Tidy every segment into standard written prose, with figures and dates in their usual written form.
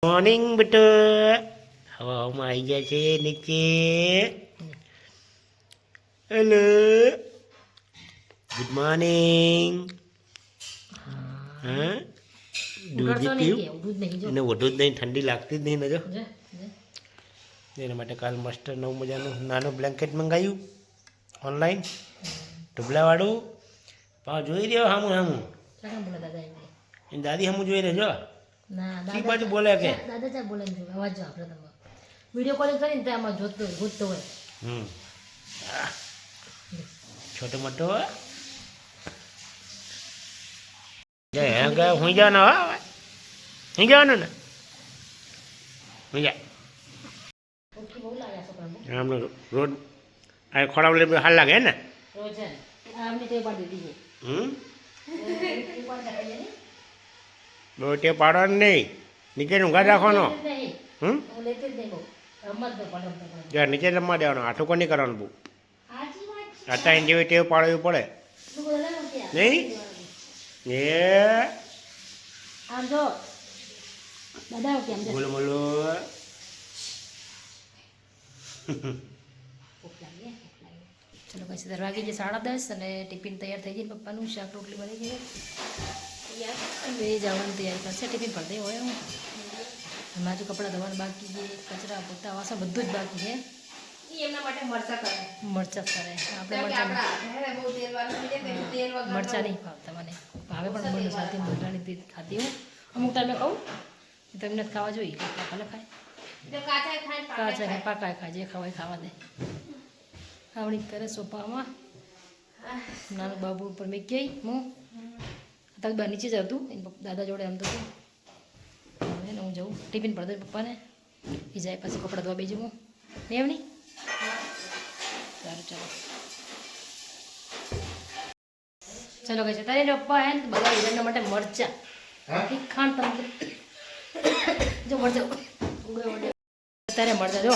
Morning બેટા હવામાં આવી ગયા છે નીચે. Hello good morning. હા દૂધ પીવું એને વધુ જ નહીં, ઠંડી લાગતી જ નહીં ને. જો એના માટે કાલ મસ્ત નવું મજાનું નાનું બ્લેન્કેટ મંગાવ્યું ઓનલાઈન ઢબલાવાળું. પાવ જોઈ રહ્યો સામું સામું એની દાદી સામું જોઈ રહેજો. કી બાજુ બોલે કે દાદા ચા બોલે અવાજ જો આપણે તમે વિડિયો કોલિંગ કરીને ત્યાં આમાં જોતો હોય. છોટો મોટો હું જવાનો હું જવાનું ને હું જાય આમને રોજ આ ખોરાક હાલ લાગે ને બહુ તે પાડવાનું નહીં, નીચે ઊંઘા રાખવાનો. જ્યાં નીચે રમવા દેવાનો, આઠું કોઈ નહીં કરવાનું બહુ. અત્યારે જેવી ટેવ પાડવી પડે નહીં. એ બોલો બોલો ચલો પછી વાગી જાય 10:30 અને ટિફિન તૈયાર થઈ જાય. પપ્પાનું શાક રોટલી બની ગઈ બે જવાનું તૈયાર કરશે. ટિફિન પર દે હોય હું હજુ કપડાં ધોવાનું બાકી છે, કચરા પોતા વાસણ બધું જ બાકી છે. એમના માટે મરચા કરે આપણે મરચા નહીં ભાવતા મને, ભાવે પણ મને સાથે મોટાની ખાતી હું અમુક ટાઈમે કહું તમને ખાવા જોઈએ ભલે ખાય કાચા ખાય પાકા ખાય જે ખાવાય ખાવા દે. આવડી કરે સોફામાં નાનું બાબુ ઉપર મેં ગઈ હું અત્યારે બહાર નીચે જ હતું દાદા જોડે આમ તો હવે હું જાઉં ટિફિન પર દઉં પપ્પાને એ જાય પાછું કપડાં ધોવા બીજું હું નહીં એમ નહીં. સારું ચાલો કહે છે તારે પપ્પા હે ને બધા હિરણના માટે મરચા ખાંડ તમે જો મરચા અત્યારે મરચા જો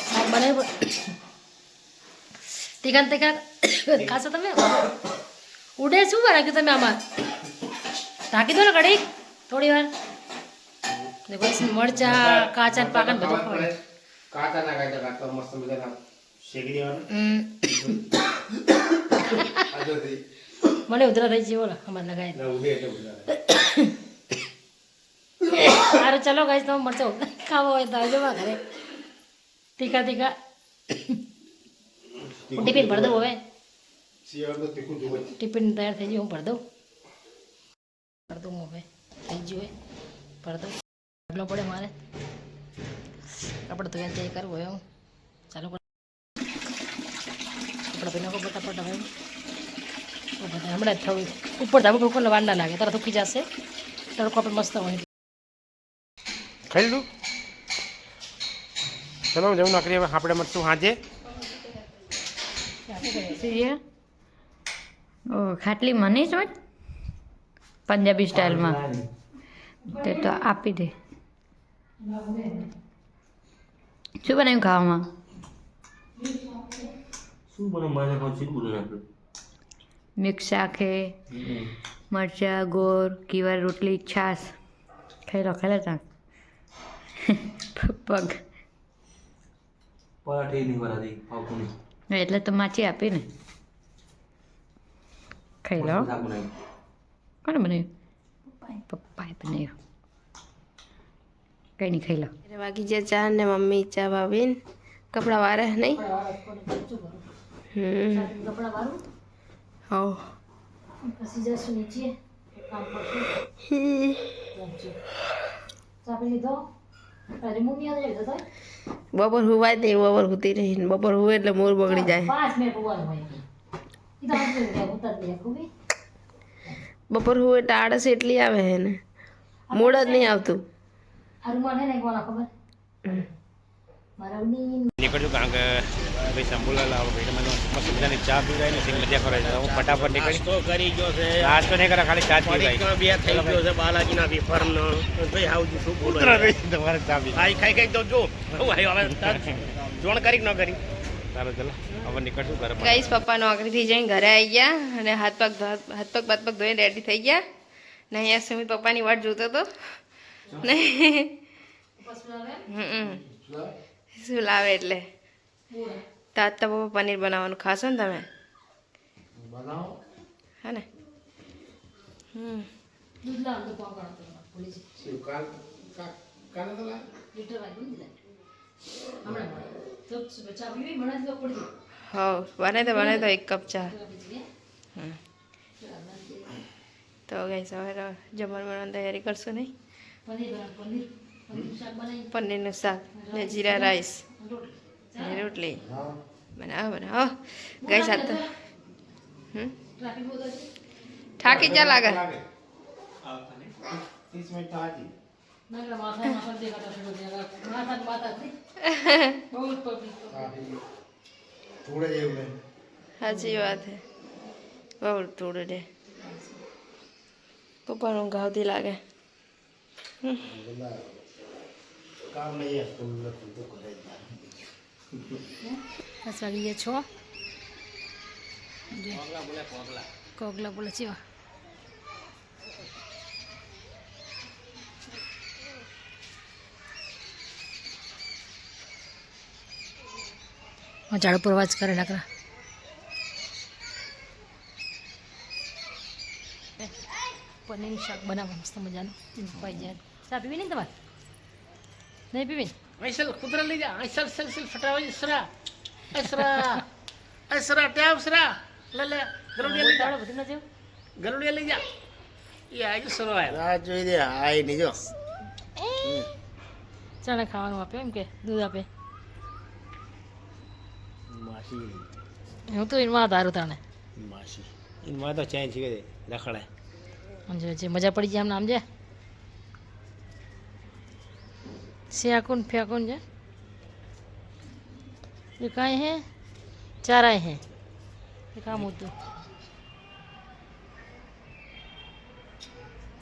શાક બનાવ્યું તીખા તીખા ખાશો તમે. ઉડે શું રાખ્યું તમે આમાં ઢાંકી દો ને ઘડી થોડી વાર. મરચા કાચા પાકા બધું ખવાય. કાચા ના કાચા કાચા મસ્ત મજાના શેકી દેવાનું. મને ઉધરા થઈ છે બોલો અમારે લગાય. સારું ચાલો ગાઈસ તમે મરચો ખાવો હોય તો જવા ઘરે તીખા તીખા. હું ટિફિન ભર દઉં હવે ટિફિન તૈયાર થઈ ગયું હું ભર દઉં હું હવે થઈ ગયું હોય ભર દઉં એટલો પડે મારે કપડે તો તૈયાર કરવું હોય હું ચાલુ કપડા તો નાખો ફટાફટ હવે બધા હમણાં જ થયું ઉપર ધાબુ ઉપર વાંડા લાગે તારા થૂકી જશે તડકો આપણે મસ્ત હોય ખાઈ લીધું. ચલો જવું નોકરી હવે આપણે મળશું સાંજે. ખાટલી મને જ પંજાબી સ્ટાઇલમાં તે તો આપી દે. શું બનાવ્યું ખાવામાં? મિક્સ શાક હે મરચા ગોળ કીવાર રોટલી છાશ ખાઈ લો ત્યાં પગ એટલે તો માછી આપી ને ખાઈ લો. કોને બનાવ્યું? પપ્પાએ બનાવ્યું. કંઈ નહીં ખાઈ લો. વાગી જાય ચા ને મમ્મી ચા ભાવીને કપડાં વારે નહીં. હા પછી જશું નીચે કામ કરશું. બપોર હુવાય દે બપોર હુતી રહી બપોર હુવે એટલે મોર બગડી જાય. બપોર હુવે એટલે આળસ એટલી આવે હે ને મૂડ જ નહીં આવતું. નીકળ્યું કારણ કે ભાઈ સંભુલા લાવો ભાઈ મને મસ્ત મજાની ચા પીવાય ને સિંગ મજા કરાય હું ફટાફટ નીકળી તો કરી ગયો છે. આજ તો નહીં કરે ખાલી ચા પીવાય બે થઈ ગયો છે બાલાજીના વેફરનો ભાઈ આવજો શું બોલો તમારે ચા પી ખાઈ ખાઈ તો જો હવે જોણ કરી ન કરી. ચાલો ચાલો હવે નીકળશું ઘરે. ગાઈસ પપ્પા નોકરીથી જઈને ઘરે આવી ગયા અને હાથ પગ ધોઈને રેડી થઈ ગયા ને અહીંયા સુમિત પપ્પાની વાટ જોતો હતો ને શું લાવે એટલે તાજ તો પપ્પા પનીર બનાવવાનું ખાશો ને તમે બનાવો હે ને દૂધ લાવ તો કોણ કરતો પોલીસ શું કાલ કાલે તો લાવ લીટર વાગ્યું ને હમણાં તો ચા પીવી મને તો પડી હા બને તો 1 કપ ચા તો ગઈ સવારે જમણ બનાવવાની તૈયારી કરશો નહીં પનીરનું શાક ને જીરા રાઈસ ને રોટલી બનાવો ગઈ સાત તો થાકી જા લાગે 30 મિનિટ તો આજી થોડે જેવું સાચી વાત હે બહુ થોડું દે પપ્પાનું ગાવથી લાગે કામ નહીં હતું તો કરે જ 10 વાગી ગયા 6 કોગલા બોલે છે ઝાડુ પર અવાજ કરે નકરા પનીર શાક બનાવો મસ્ત મજાનું પાઈ જાય ચા પીવી નહીં તમારે નહીં પીવી ऐसल कुदरा ले जा ऐसल सल सल फटावा इसरा ऐसरा टैब सरा ले गरुडिया ले जा બધું ના જેવું गरुडिया ले जा ये आज सरो आया रात જોઈ દે આય ની જો ચણા ખાવાનું આપે એમ કે દૂધ આપે માસી હું તો એમાં તારું તાણે માસી इन માં તો ચેન્જ છે રખડે જે જે મજા પડી જાય આમ નામ છે सियाकुन फ्याकुन जो ये काहे हैं 4 आए हैं ये काम होते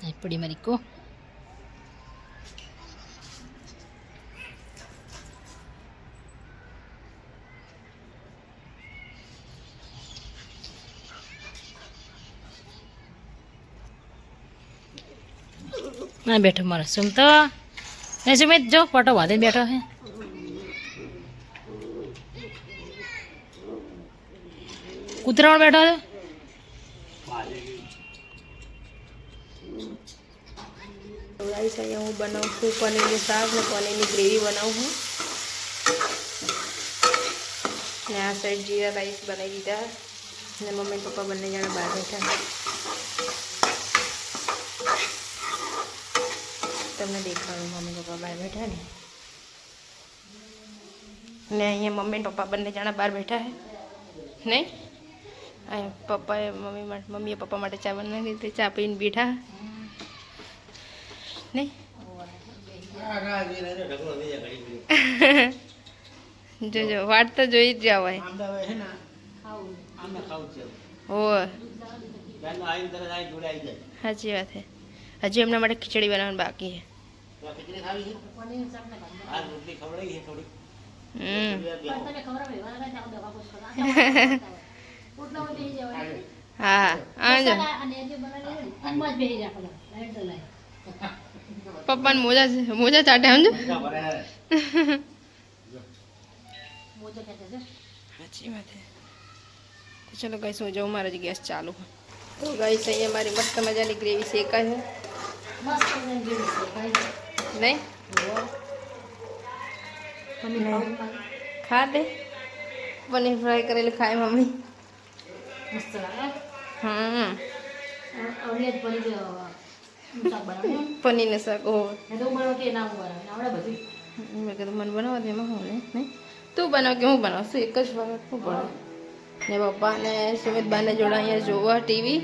नहीं पड़ी मरी को मैं बैठो मारा सुनता ऐसे में जो फोटो वादे बैठा है कुतरा बैठा है गाइस અહીંયા હું બનાવું છું પનીરનું શાક ને પનીરની ગ્રેવી બનાવું છું ને આ સાઈડ જીરા રાઈસ બનાવી દીધા ને મમ્મી પપ્પા બંને જણા બહાર બેઠા તમને દેખાડું મમ્મી પપ્પા બહાર બેઠા ને અહીંયા મમ્મી પપ્પા બંને જણા બહાર બેઠા હે નહીં અહીંયા પપ્પાએ મમ્મીએ પપ્પા માટે ચા બનાવી દીધી ચા પીને બેઠા નહીં જોજો વાટ તો જોઈ જ જાવ હો સાચી વાત છે હજી એમના માટે ખીચડી બનાવવાની બાકી છે હા આજો પપ્પાને મોજા ચાટે સમજો સાચી વાત છે ચલો ગાઈસ હું જાઉં મારા જ ગેસ ચાલુ તો ગાઈસ અહીંયા મારી મસ્ત મજાની ગ્રેવી શેકાય છે નહીં ખા દે પનીર ફ્રાય કરેલું ખાય મમ્મી मस्त लगा હા और ये पनीर શાક બનાવ્યું પનીરનું શાક હો ને તો બનાવ કે ના બનાવે આવડે બધું મેં કીધું મને બનાવવા દે એમાં હું નહીં તું બનાવ કે હું બનાવશું એક જ વાર હું બનાવ ને પપ્પા ને સુમિતબાને જોડે અહીંયા જોવા ટીવી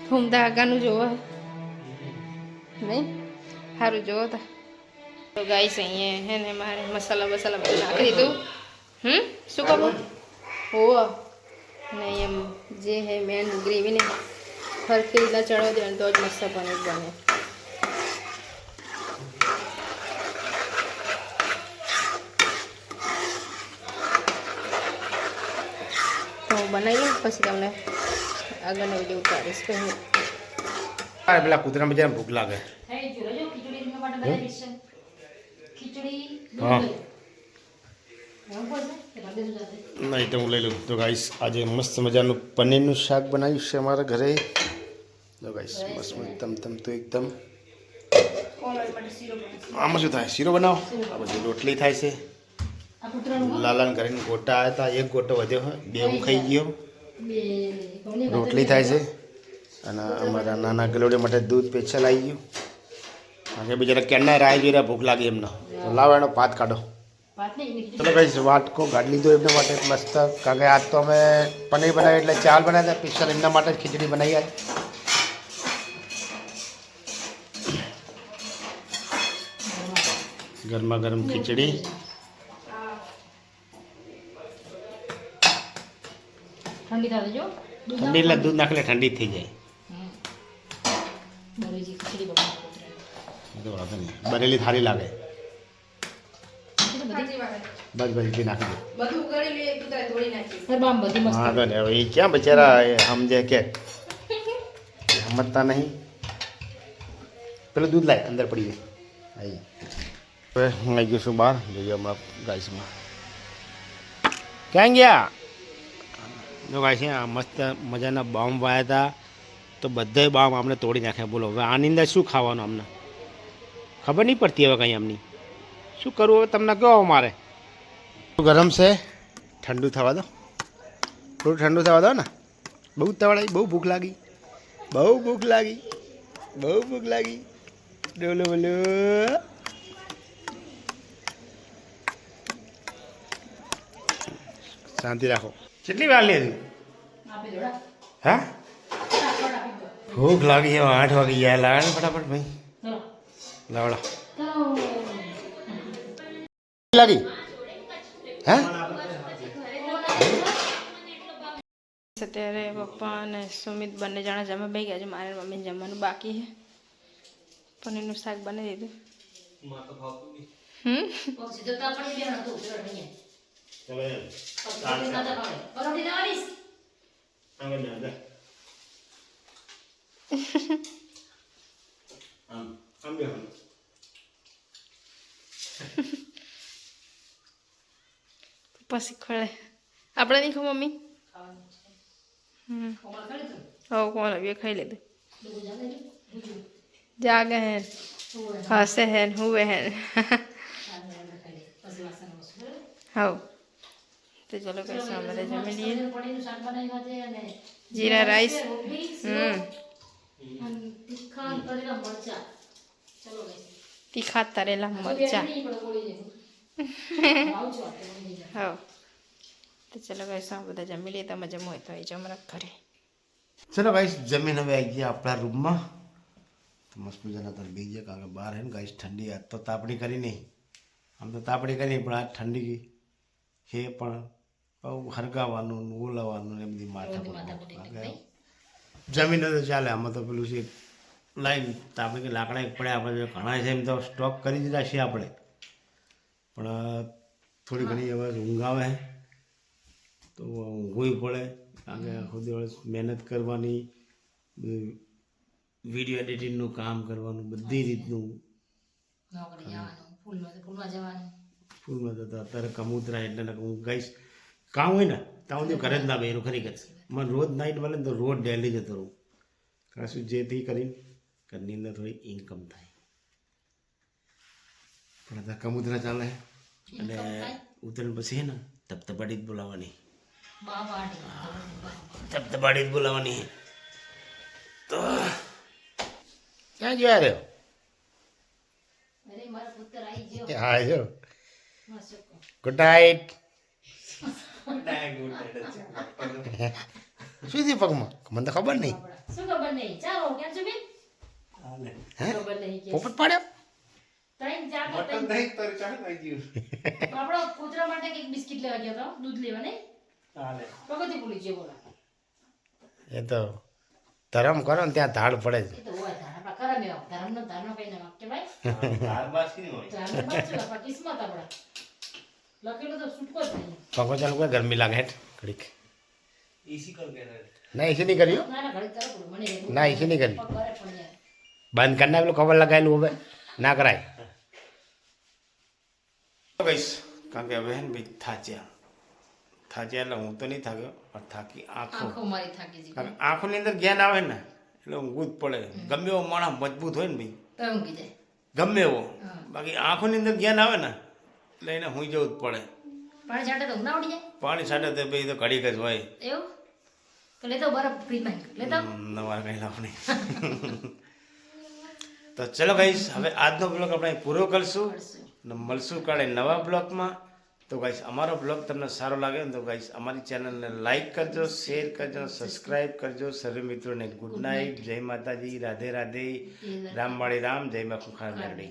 ઘૂમતા આગાનું જોવા નહીં સારું જોવો તા તો ગાઈસ અહીંયા હે ને મારે મસાલા બસાલા બધું નાખી દીધું શું ખબર હોવ ને અહીંયા જે હે મેન ગ્રેવીને હરખી રીતના ચડાવી દેવાનું તો જ મસ્ત પનીર બને તો હું બનાવી લઉં પછી તમને આગળનો વિડીયો ઉતારીશ પહેલું પેલા કૂતરા બજાર ભૂખ લાગે થઈ ગયો જો ખીચડી માટે બનાવી છે ખીચડી હા. દૂધ નહીં તો હું લઈ લઉં. તો ગાઈસ આજે મસ્ત મજાનું પનીરનું શાક બનાવ્યું છે અમારા ઘરે. તો ગાઈસ મસ્ત એકદમ તો એકદમ આમાં શું થાય, શીરો બનાવો. આ બધી રોટલી થાય છે. આ કૂતરાનું લાલાને કરીને ગોટા આવ્યા હતા, એક ગોટો વધ્યો હોય, બે હું ખાઈ ગયો. બે ઘઉંની રોટલી થાય છે અને અમારા નાના ગલોડી માટે દૂધ સ્પેશિયલ આવી ગયું. આજે બિચારા કેરના રાહ જોઈ રહ્યા, ભૂખ લાગી એમને. તો લાવો એનો ભાત કાઢો. ભાત નહીં ચલો ભાઈ વાટકો ગાડી લીધો એમના માટે મસ્ત. કારણ કે આજ તો અમે પનીર બનાવી એટલે ચાવલ બનાવ્યા હતા, સ્પેશિયલ એમના માટે જ ખીચડી બનાવી આજ. ગરમા ગરમ ખીચડી. ઠંડી થવા દેજો. ઠંડી એટલે દૂધ નાખે એટલે ઠંડી જ થઈ જાય. બરેલી ખીચડી બનાવો કૂતરાની. તો વાંધો નહીં, બરેલી થાળી લાગે. બસ બસ એટલી નાખી દો. બધું કરી લે કૂતરા તોડી નાખી. ગરબામાં બધી મસ્ત. વાંધો નહીં, હવે એ ક્યાં બિચારા એ સમજે કે સમજતા નહીં. પેલું દૂધ લાય, અંદર પડી જાય. આવી હવે હું આવી ગયો છું બહાર. જોઈએ હમણાં ગાઈસમાં ક્યાં ગયા. જો ગાઈસ આ મસ્ત મજાના બોમ્બ વાયા હતા, તો બધાય બોમ્બ આપણે તોડી નાખ્યા. બોલો હવે આની અંદર શું ખાવાનું અમને ખબર નહીં પડતી. હવે કંઈ એમની શું કરવું હવે તમને કહો. મારે ગરમ છે, ઠંડુ થવા દો, થોડું ઠંડુ થવા દો ને. બહુ તવડાઈ, બહુ ભૂખ લાગી, બહુ ભૂખ લાગી, બહુ ભૂખ લાગી. ડોલો બોલો. શાંતિ રાખો. કેટલી વાર લીધી આપી દો. હા ફટાફટ આપી દો. ભૂખ લાગી હવે 8 વાગી ગયા. લાવે ને ફટાફટ ભાઈ, ચલો લાવડા. ચલો. લાગી હા. અત્યારે પપ્પા અને સુમિત બંને જણા જમવા બેસી ગયા છે. મારે મમ્મીને જમવાનું બાકી છે. પનીરનું શાક બનાવી દીધું. સીધો તો આપણે બે હતો ઉતરો નહીં. પરોઠી ના ખાવે. પરોઠી ના આવીશ. પપ્પા શીખવાડે. આપણે નહીં ખાવ મમ્મી. ખાવાનું છે. કોમળ કરી દો. હવે કોણ હવે ખાઈ લીધું. બધું જાને જો. બધું. જાગે હે હસે હે હુવે હે. પછી વાસણ વસ્તુ. હવ તો ચલો કઈ સાંભળે જમી લઈએ. પનીરનું શાક બનાવ્યું છે અને જીરા રાઈસ. અને તીખા કરેલા મરચા. ચલો ગાઈસ. તીખા તરેલા મરચા. હવ તો ચલો કઈ બધા જમી લઈએ. તમે જમો હોય તો એ જમરા ઘરે. ચલો ગાઈસ જમીન હવે આવી ગયા આપણા રૂમમાં. તો મસ્ત મજાના તો બેસી ગયા. કારણ કે બહાર હે ને ગાઈસ ઠંડી. આજ તો તાપણી કરી નહીં. આમ તો તાપણી કરી પણ આ ઠંડી છે. પણ હરગાવાનું ઓલાવાનું ને બધી માથા. જમીન તો ચાલે. આમાં તો પેલું છે લાઈન તાપણી કે લાકડા એક પડે આપણે ઘણા છે એમ તો સ્ટોક કરી દીધા છે આપણે. પણ થોડી ઘણી હવે ઊંઘ આવે તો ઊંઘવું પડે. કારણ કે આખો દિવસ મહેનત કરવાની, વિડીયો એડિટિંગનું કામ કરવાનું, બધી રીતનું. નોકરી જવાનું, ફૂલમાં જવાનું. ફૂલમાં જતા અત્યારે કમૂતરા એટલે હું ગઈશ કામ હોય ને ત્યાં સુધી ઘરે જ ના બે એનું ખરેખર. મને રોજ નાઇટ મળે ને તો રોજ ડેલી જતો રહું. કારણ શું જેથી કરીને ઘરની અંદર થોડી ઇન્કમ થાય. પણ અત્યારે કમૂતરા ચાલે અને ઉતરણ પછી ને ધબધબાટી જ બોલાવવાની. ધબધબાટી જ બોલાવવાની. તો ક્યાં જોયા રહ્યો. અરે મારા પુત્ર આવી ગયો. હા જો મસ્ત. Good night. શું થયું પગમાં મને તો ખબર નહીં. શું ખબર નહીં. ચાલો કેમ છો બેન. હે ખબર નહીં કે પોપટ પાડ્યો. ત્રણ ચાર આપણો કૂતરા માટે એક બિસ્કિટ લેવા ગયો હતો દૂધ લેવા નહીં. પગથી ભૂલી ગયો બોલા. એ તો ધરમ કરો ને ત્યાં ધાડ પડે છે. એ તો હોય તારા કરમ એવા ધર્મનો કઈ ના વાક્ય ભાઈ. કિસ્મત આપણા લખેલું તો છૂટકો જ નહીં. પગો ચાલુ કરે ગરમી લાગે હેઠ ઘડીક. ના એસી નહીં કર્યું. ના ના ઘડી કરો મને ના એસી નહીં કર્યું. પગ કરે પણ યાર બંધ કરી નાખેલું કવર લગાવેલું હવે ના કરાય. કહીશ કારણ કે હવે હે ને ભાઈ થાચ્યા એટલે હું તો નહીં થાક્યો પણ થાકી આંખો આંખો મારી થાકી જી કારણ કે આંખોની અંદર જ્ઞાન આવે ને એટલે ઊંઘવું જ પડે ગમે એવો માણસ મજબૂત હોય ને ભાઈ તો ઊંઘી જાય ગમે એવો હા. બાકી આંખોની અંદર જ્ઞાન આવે ને એટલે એને હુઈ જવું જ પડે પાણી છાંટે તો ઊંઘ ના ઉડી જાય પાણી છાંટે તો ભાઈ તો ઘડીક જ હોય એવું તો લેતો બરફ ફ્રીજમાં લેતો નવા કંઈ લાવ નહીં તો ચલો ગાઈસ હવે આજનો બ્લોગ આપણે અહીં પૂરો કરશું અને મળશું કાલે નવા બ્લોગમાં તો ગાઈસ અમારો બ્લોગ તમને સારો લાગે ને તો ગાઈસ અમારી ચેનલને લાઈક કરજો શેર કરજો સબસ્ક્રાઈબ કરજો સર્વે મિત્રોને ગુડ નાઇટ જય માતાજી રાધે રાધે રામવાળી રામ જય મા ખુખાર મેરડી